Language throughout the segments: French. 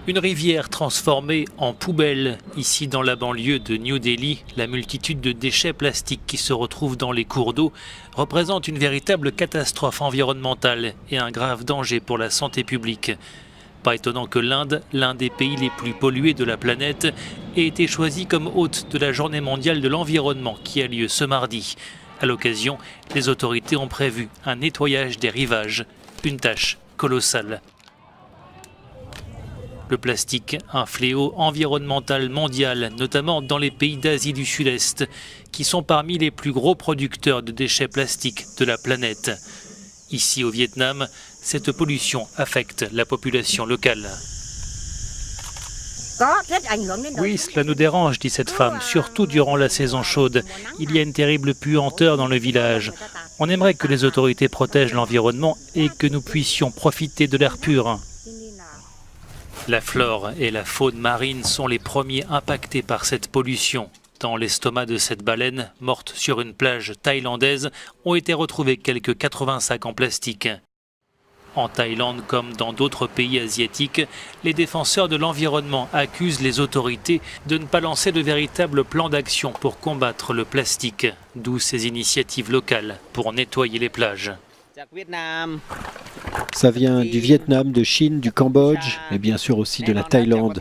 Une rivière transformée en poubelle. Ici, dans la banlieue de New Delhi, la multitude de déchets plastiques qui se retrouvent dans les cours d'eau représente une véritable catastrophe environnementale et un grave danger pour la santé publique. Pas étonnant que l'Inde, l'un des pays les plus pollués de la planète, ait été choisi comme hôte de la Journée mondiale de l'environnement qui a lieu ce mardi. À l'occasion, les autorités ont prévu un nettoyage des rivages, une tâche colossale. Le plastique, un fléau environnemental mondial, notamment dans les pays d'Asie du Sud-Est, qui sont parmi les plus gros producteurs de déchets plastiques de la planète. Ici au Vietnam, cette pollution affecte la population locale. Oui, cela nous dérange, dit cette femme, surtout durant la saison chaude. Il y a une terrible puanteur dans le village. On aimerait que les autorités protègent l'environnement et que nous puissions profiter de l'air pur. La flore et la faune marine sont les premiers impactés par cette pollution. Dans l'estomac de cette baleine, morte sur une plage thaïlandaise, ont été retrouvés quelques 80 sacs en plastique. En Thaïlande, comme dans d'autres pays asiatiques, les défenseurs de l'environnement accusent les autorités de ne pas lancer de véritable plan d'action pour combattre le plastique, d'où ces initiatives locales pour nettoyer les plages. Ça vient du Vietnam, de Chine, du Cambodge et bien sûr aussi de la Thaïlande.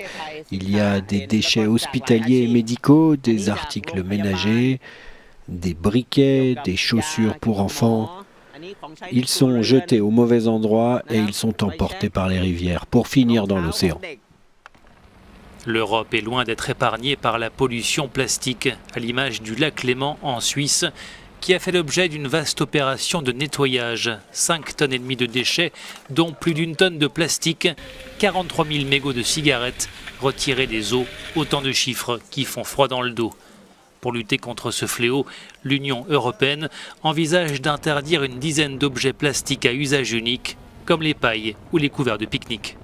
Il y a des déchets hospitaliers et médicaux, des articles ménagers, des briquets, des chaussures pour enfants. Ils sont jetés au mauvais endroit et ils sont emportés par les rivières pour finir dans l'océan. L'Europe est loin d'être épargnée par la pollution plastique, à l'image du lac Léman en Suisse, qui a fait l'objet d'une vaste opération de nettoyage. 5,5 tonnes de déchets, dont plus d'1 tonne de plastique, 43 000 mégots de cigarettes retirés des eaux, autant de chiffres qui font froid dans le dos. Pour lutter contre ce fléau, l'Union européenne envisage d'interdire une dizaine d'objets plastiques à usage unique, comme les pailles ou les couverts de pique-nique.